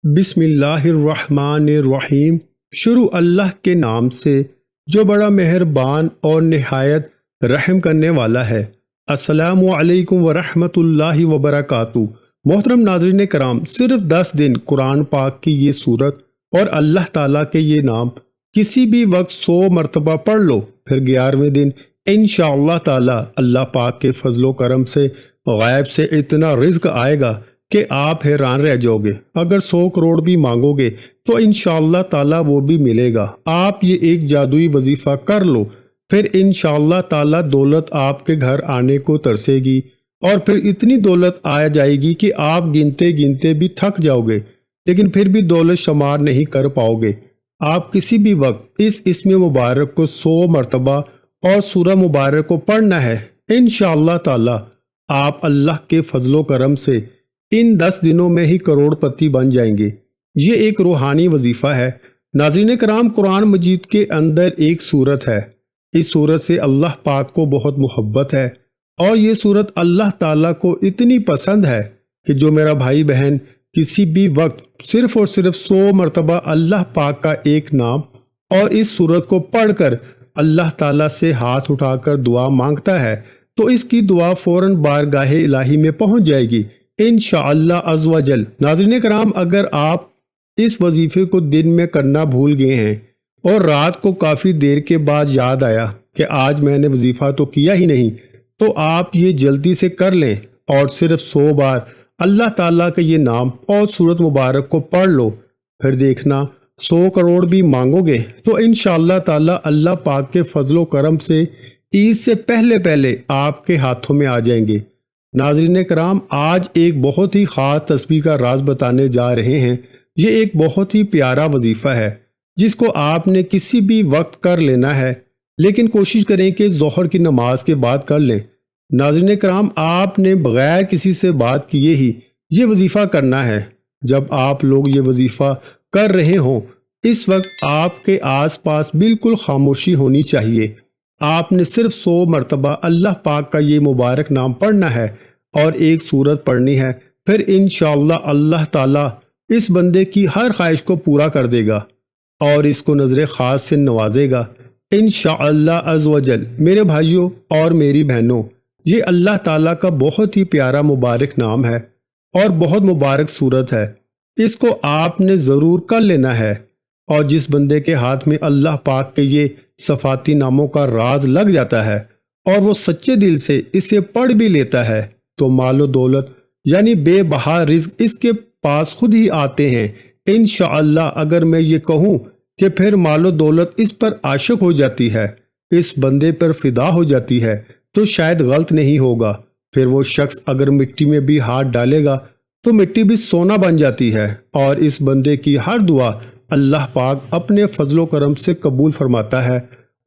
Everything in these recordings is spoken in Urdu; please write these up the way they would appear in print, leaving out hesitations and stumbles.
بسم اللہ الرحمن الرحیم۔ شروع اللہ کے نام سے جو بڑا مہربان اور نہایت رحم کرنے والا ہے۔ السلام علیکم ورحمۃ اللہ وبرکاتہ۔ محترم ناظرین کرام، صرف 10 دن قرآن پاک کی یہ صورت اور اللہ تعالیٰ کے یہ نام کسی بھی وقت 100 مرتبہ پڑھ لو، پھر 11ویں دن انشاءاللہ تعالیٰ اللہ پاک کے فضل و کرم سے غیب سے اتنا رزق آئے گا کہ آپ حیران رہ جاؤ گے۔ اگر 100 کروڑ بھی مانگو گے تو انشاءاللہ تعالیٰ وہ بھی ملے گا۔ آپ یہ ایک جادوئی وظیفہ کر لو، پھر انشاءاللہ تعالیٰ دولت آپ کے گھر آنے کو ترسے گی، اور پھر اتنی دولت آ جائے گی کہ آپ گنتے گنتے بھی تھک جاؤ گے، لیکن پھر بھی دولت شمار نہیں کر پاؤ گے۔ آپ کسی بھی وقت اس اسم مبارک کو 100 مرتبہ اور سورہ مبارک کو پڑھنا ہے۔ انشاءاللہ تعالیٰ آپ اللہ کے فضل و کرم سے ان 10 دنوں میں ہی کروڑ پتی بن جائیں گے۔ یہ ایک روحانی وظیفہ ہے۔ ناظرین کرام، قرآن مجید کے اندر ایک سورت ہے۔ اس سورت سے اللہ پاک کو بہت محبت ہے، اور یہ سورت اللہ تعالیٰ کو اتنی پسند ہے کہ جو میرا بھائی بہن کسی بھی وقت صرف اور صرف 100 مرتبہ اللہ پاک کا ایک نام اور اس سورت کو پڑھ کر اللہ تعالیٰ سے ہاتھ اٹھا کر دعا مانگتا ہے تو اس کی دعا فوراً بارگاہ الہی میں پہنچ جائے گی انشاءاللہ عز و جل۔ ناظرین کرام، اگر آپ اس وظیفے کو دن میں کرنا بھول گئے ہیں اور رات کو کافی دیر کے بعد یاد آیا کہ آج میں نے وظیفہ تو کیا ہی نہیں، تو آپ یہ جلدی سے کر لیں اور صرف 100 بار اللہ تعالیٰ کا یہ نام اور سورت مبارک کو پڑھ لو، پھر دیکھنا 100 کروڑ بھی مانگو گے تو انشاءاللہ تعالیٰ اللہ پاک کے فضل و کرم سے عید سے پہلے پہلے آپ کے ہاتھوں میں آ جائیں گے۔ ناظرین کرام، آج ایک بہت ہی خاص تسبیح کا راز بتانے جا رہے ہیں۔ یہ ایک بہت ہی پیارا وظیفہ ہے جس کو آپ نے کسی بھی وقت کر لینا ہے، لیکن کوشش کریں کہ ظہر کی نماز کے بعد کر لیں۔ ناظرین کرام، آپ نے بغیر کسی سے بات کیے ہی یہ وظیفہ کرنا ہے۔ جب آپ لوگ یہ وظیفہ کر رہے ہوں، اس وقت آپ کے آس پاس بالکل خاموشی ہونی چاہیے۔ آپ نے صرف 100 مرتبہ اللہ پاک کا یہ مبارک نام پڑھنا ہے اور ایک سورت پڑھنی ہے، پھر انشاءاللہ اللہ تعالیٰ اس بندے کی ہر خواہش کو پورا کر دے گا اور اس کو نظر خاص سے نوازے گا انشاءاللہ عز و جل۔ میرے بھائیوں اور میری بہنوں، یہ اللہ تعالیٰ کا بہت ہی پیارا مبارک نام ہے اور بہت مبارک سورت ہے۔ اس کو آپ نے ضرور کر لینا ہے، اور جس بندے کے ہاتھ میں اللہ پاک کے یہ صفاتی ناموں کا راز لگ جاتا ہے اور وہ سچے دل سے اسے پڑھ بھی لیتا ہے تو مال و دولت یعنی بے بہا رزق اس کے پاس خود ہی آتے ہیں انشاءاللہ۔ اگر میں یہ کہوں کہ پھر مال و دولت اس پر عاشق ہو جاتی ہے، اس بندے پر فدا ہو جاتی ہے، تو شاید غلط نہیں ہوگا۔ پھر وہ شخص اگر مٹی میں بھی ہاتھ ڈالے گا تو مٹی بھی سونا بن جاتی ہے، اور اس بندے کی ہر دعا اللہ پاک اپنے فضل و کرم سے قبول فرماتا ہے۔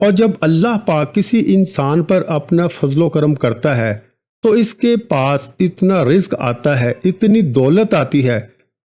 اور جب اللہ پاک کسی انسان پر اپنا فضل و کرم کرتا ہے تو اس کے پاس اتنا رزق آتا ہے، اتنی دولت آتی ہے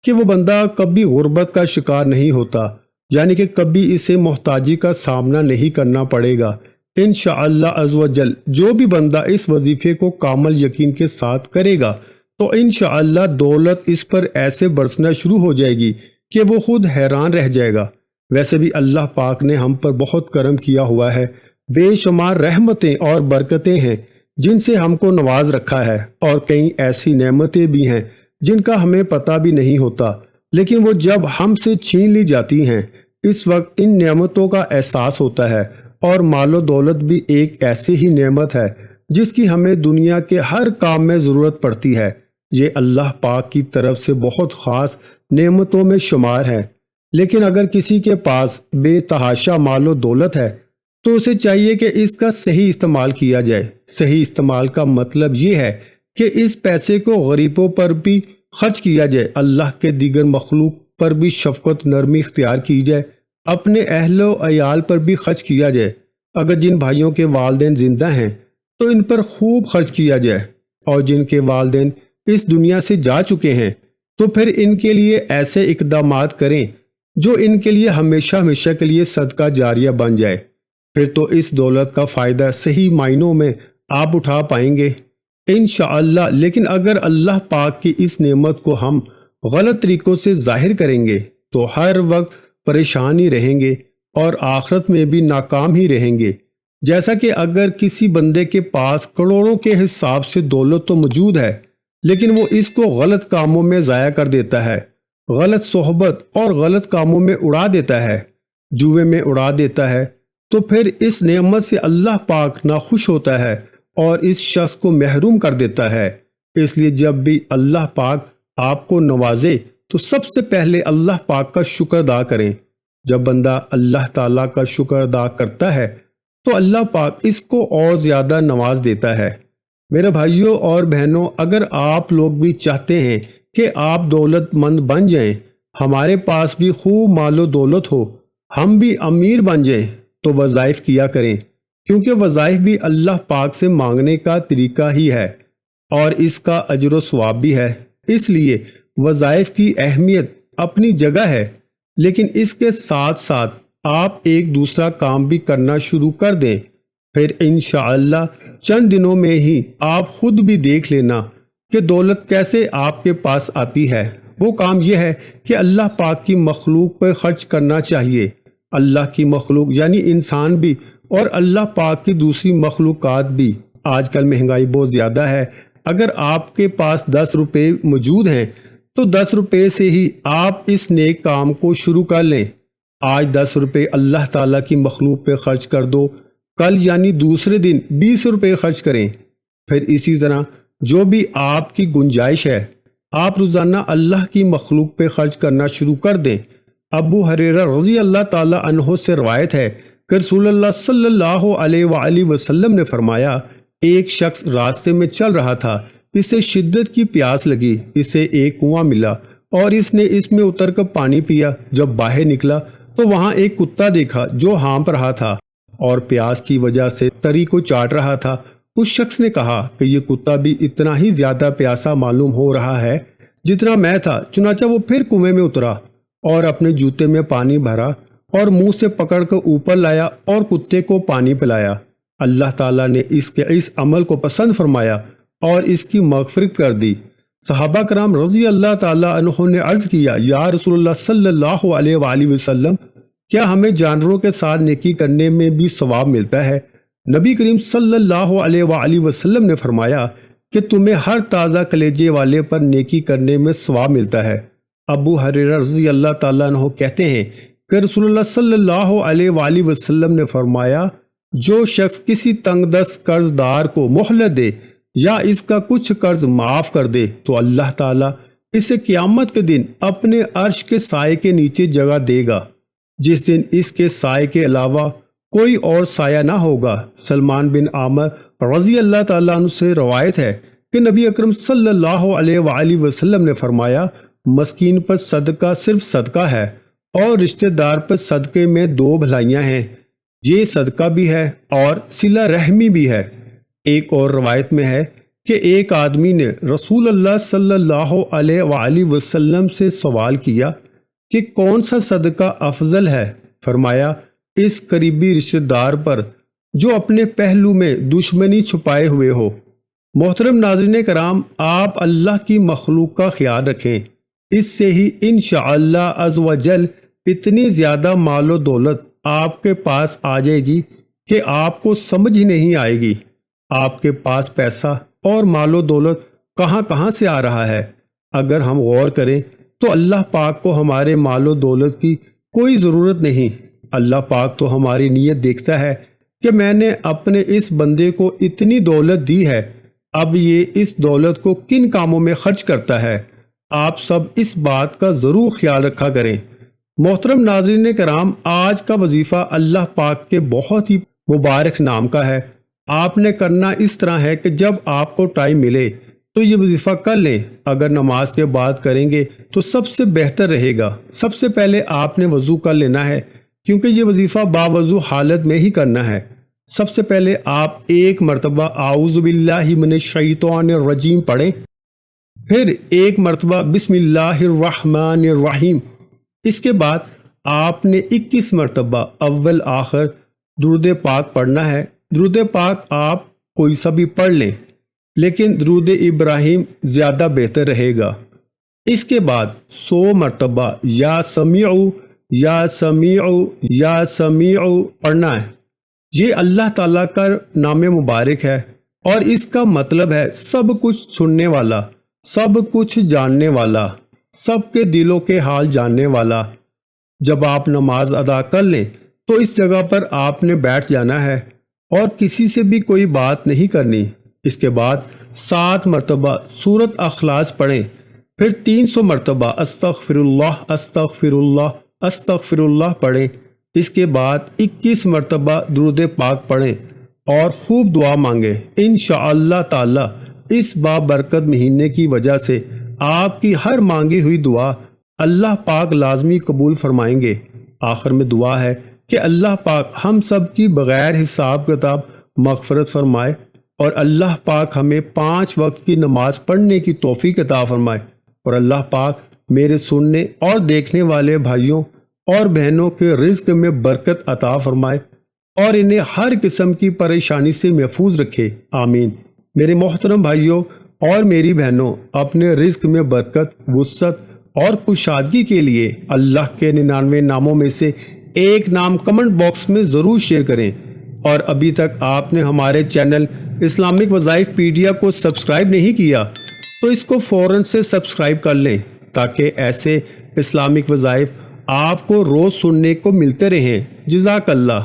کہ وہ بندہ کبھی غربت کا شکار نہیں ہوتا، یعنی کہ کبھی اسے محتاجی کا سامنا نہیں کرنا پڑے گا انشاءاللہ عز و جل۔ جو بھی بندہ اس وظیفے کو کامل یقین کے ساتھ کرے گا تو انشاءاللہ دولت اس پر ایسے برسنا شروع ہو جائے گی کہ وہ خود حیران رہ جائے گا۔ ویسے بھی اللہ پاک نے ہم پر بہت کرم کیا ہوا ہے، بے شمار رحمتیں اور برکتیں ہیں جن سے ہم کو نواز رکھا ہے، اور کئی ایسی نعمتیں بھی ہیں جن کا ہمیں پتہ بھی نہیں ہوتا، لیکن وہ جب ہم سے چھین لی جاتی ہیں اس وقت ان نعمتوں کا احساس ہوتا ہے۔ اور مال و دولت بھی ایک ایسی ہی نعمت ہے جس کی ہمیں دنیا کے ہر کام میں ضرورت پڑتی ہے۔ یہ اللہ پاک کی طرف سے بہت خاص نعمتوں میں شمار ہے، لیکن اگر کسی کے پاس بے تحاشا مال و دولت ہے تو اسے چاہیے کہ اس کا صحیح استعمال کیا جائے۔ صحیح استعمال کا مطلب یہ ہے کہ اس پیسے کو غریبوں پر بھی خرچ کیا جائے، اللہ کے دیگر مخلوق پر بھی شفقت نرمی اختیار کی جائے، اپنے اہل و عیال پر بھی خرچ کیا جائے۔ اگر جن بھائیوں کے والدین زندہ ہیں تو ان پر خوب خرچ کیا جائے، اور جن کے والدین اس دنیا سے جا چکے ہیں تو پھر ان کے لیے ایسے اقدامات کریں جو ان کے لیے ہمیشہ ہمیشہ کے لیے صدقہ جاریہ بن جائے، پھر تو اس دولت کا فائدہ صحیح معنوں میں آپ اٹھا پائیں گے انشاءاللہ۔ لیکن اگر اللہ پاک کی اس نعمت کو ہم غلط طریقوں سے ظاہر کریں گے تو ہر وقت پریشانی رہیں گے اور آخرت میں بھی ناکام ہی رہیں گے۔ جیسا کہ اگر کسی بندے کے پاس کروڑوں کے حساب سے دولت تو موجود ہے، لیکن وہ اس کو غلط کاموں میں ضائع کر دیتا ہے، غلط صحبت اور غلط کاموں میں اڑا دیتا ہے، جوے میں اڑا دیتا ہے، تو پھر اس نعمت سے اللہ پاک ناخوش ہوتا ہے اور اس شخص کو محروم کر دیتا ہے۔ اس لیے جب بھی اللہ پاک آپ کو نوازے تو سب سے پہلے اللہ پاک کا شکر ادا کریں۔ جب بندہ اللہ تعالیٰ کا شکر ادا کرتا ہے تو اللہ پاک اس کو اور زیادہ نواز دیتا ہے۔ میرے بھائیوں اور بہنوں، اگر آپ لوگ بھی چاہتے ہیں کہ آپ دولت مند بن جائیں، ہمارے پاس بھی خوب مال و دولت ہو، ہم بھی امیر بن جائیں، تو وظائف کیا کریں، کیونکہ وظائف بھی اللہ پاک سے مانگنے کا طریقہ ہی ہے اور اس کا اجر و ثواب بھی ہے۔ اس لیے وظائف کی اہمیت اپنی جگہ ہے، لیکن اس کے ساتھ ساتھ آپ ایک دوسرا کام بھی کرنا شروع کر دیں، پھر انشاءاللہ چند دنوں میں ہی آپ خود بھی دیکھ لینا کہ دولت کیسے آپ کے پاس آتی ہے۔ وہ کام یہ ہے کہ اللہ پاک کی مخلوق پر خرچ کرنا چاہیے۔ اللہ کی مخلوق یعنی انسان بھی اور اللہ پاک کی دوسری مخلوقات بھی۔ آج کل مہنگائی بہت زیادہ ہے، اگر آپ کے پاس 10 روپے موجود ہیں تو 10 روپے سے ہی آپ اس نیک کام کو شروع کر لیں۔ آج 10 روپے اللہ تعالیٰ کی مخلوق پہ خرچ کر دو، کل یعنی دوسرے دن 20 روپے خرچ کریں، پھر اسی طرح جو بھی آپ کی گنجائش ہے آپ روزانہ اللہ کی مخلوق پہ خرچ کرنا شروع کر دیں۔ ابو ہریرہ رضی اللہ تعالیٰ عنہ سے روایت ہے کہ رسول اللہ صلی اللہ علیہ وآلہ وسلم نے فرمایا، ایک شخص راستے میں چل رہا تھا، اسے شدت کی پیاس لگی، اسے ایک کنواں ملا اور اس نے اس میں اتر کر پانی پیا۔ جب باہر نکلا تو وہاں ایک کتا دیکھا جو ہانپ رہا تھا اور پیاس کی وجہ سے تری کو چاٹ رہا تھا۔ اس شخص نے کہا کہ یہ کتا بھی اتنا ہی زیادہ پیاسا معلوم ہو رہا ہے جتنا میں تھا، چنانچہ وہ پھر کنویں میں اترا اور اپنے جوتے میں پانی بھرا اور منہ سے پکڑ کر اوپر لایا اور کتے کو پانی پلایا۔ اللہ تعالیٰ نے اس کے اس عمل کو پسند فرمایا اور اس کی مغفرت کر دی۔ صحابہ کرام رضی اللہ تعالیٰ عنہ نے عرض کیا، یا رسول اللہ صلی اللہ علیہ وآلہ وسلم، کیا ہمیں جانوروں کے ساتھ نیکی کرنے میں بھی ثواب ملتا ہے؟ نبی کریم صلی اللہ علیہ وآلہ وسلم نے فرمایا کہ تمہیں ہر تازہ کلیجے والے پر نیکی کرنے میں ثواب ملتا ہے۔ ابو ہریرہ رضی اللہ تعالیٰ عنہ کہتے ہیں کہ رسول اللہ صلی اللہ علیہ وآلہ وسلم نے فرمایا، جو شخص کسی تنگ دست قرض دار کو مہلت دے یا اس کا کچھ قرض معاف کر دے تو اللہ تعالیٰ اسے قیامت کے دن اپنے عرش کے سائے کے نیچے جگہ دے گا، جس دن اس کے سائے کے علاوہ کوئی اور سایہ نہ ہوگا۔ سلمان بن عامر رضی اللہ تعالیٰ عنہ سے روایت ہے کہ نبی اکرم صلی اللہ علیہ وآلہ وسلم نے فرمایا، مسکین پر صدقہ صرف صدقہ ہے اور رشتہ دار پر صدقے میں 2 بھلائیاں ہیں، یہ صدقہ بھی ہے اور صلہ رحمی بھی ہے۔ ایک اور روایت میں ہے کہ ایک آدمی نے رسول اللہ صلی اللہ علیہ وآلہ وسلم سے سوال کیا کہ کون سا صدقہ افضل ہے؟ فرمایا، اس قریبی رشتہ دار پر جو اپنے پہلو میں دشمنی چھپائے ہوئے ہو۔ محترم ناظرین کرام، آپ اللہ کی مخلوق کا خیال رکھیں، اس سے ہی انشاءاللہ عز و جل اتنی زیادہ مال و دولت آپ کے پاس آ جائے گی کہ آپ کو سمجھ ہی نہیں آئے گی آپ کے پاس پیسہ اور مال و دولت کہاں کہاں سے آ رہا ہے۔ اگر ہم غور کریں تو اللہ پاک کو ہمارے مال و دولت کی کوئی ضرورت نہیں۔ اللہ پاک تو ہماری نیت دیکھتا ہے کہ میں نے اپنے اس بندے کو اتنی دولت دی ہے، اب یہ اس دولت کو کن کاموں میں خرچ کرتا ہے۔ آپ سب اس بات کا ضرور خیال رکھا کریں۔ محترم ناظرین کرام، آج کا وظیفہ اللہ پاک کے بہت ہی مبارک نام کا ہے۔ آپ نے کرنا اس طرح ہے کہ جب آپ کو ٹائم ملے تو یہ وظیفہ کر لیں۔ اگر نماز کے بعد کریں گے تو سب سے بہتر رہے گا۔ سب سے پہلے آپ نے وضو کر لینا ہے، کیونکہ یہ وظیفہ باوضو حالت میں ہی کرنا ہے۔ سب سے پہلے آپ 1 مرتبہ اعوذ باللہ من الشیطان الرجیم پڑھیں، پھر 1 مرتبہ بسم اللہ الرحمن الرحیم۔ اس کے بعد آپ نے 21 مرتبہ اول آخر درود پاک پڑھنا ہے۔ درود پاک آپ کوئی سا بھی پڑھ لیں، لیکن درود ابراہیم زیادہ بہتر رہے گا۔ اس کے بعد 100 مرتبہ یا سمیعو یا سمیعو یا سمیعو پڑھنا ہے۔ یہ اللہ تعالیٰ کا نام مبارک ہے اور اس کا مطلب ہے سب کچھ سننے والا، سب کچھ جاننے والا، سب کے دلوں کے حال جاننے والا۔ جب آپ نماز ادا کر لیں تو اس جگہ پر آپ نے بیٹھ جانا ہے اور کسی سے بھی کوئی بات نہیں کرنی۔ اس کے بعد 7 مرتبہ سورۃ اخلاص پڑھیں، پھر 300 مرتبہ استغفر اللہ استغفر اللہ استغفر اللہ پڑھیں۔ اس کے بعد 21 مرتبہ درود پاک پڑھیں اور خوب دعا مانگیں۔ انشاءاللہ تعالی اس بابرکت مہینے کی وجہ سے آپ کی ہر مانگی ہوئی دعا اللہ پاک لازمی قبول فرمائیں گے۔ آخر میں دعا ہے کہ اللہ پاک ہم سب کی بغیر حساب کتاب مغفرت فرمائے اور اللہ پاک ہمیں 5 وقت کی نماز پڑھنے کی توفیق عطا فرمائے، اور اللہ پاک میرے سننے اور دیکھنے والے بھائیوں اور بہنوں کے رزق میں برکت عطا فرمائے اور انہیں ہر قسم کی پریشانی سے محفوظ رکھے، آمین۔ میرے محترم بھائیوں اور میری بہنوں، اپنے رزق میں برکت، وسعت اور کشادگی کے لیے اللہ کے 99 ناموں میں سے ایک نام کمنٹ باکس میں ضرور شیئر کریں، اور ابھی تک آپ نے ہمارے چینل اسلامک وظائف پیڈیا کو سبسکرائب نہیں کیا تو اس کو فوراً سے سبسکرائب کر لیں تاکہ ایسے اسلامک وظائف آپ کو روز سننے کو ملتے رہیں۔ جزاک اللہ۔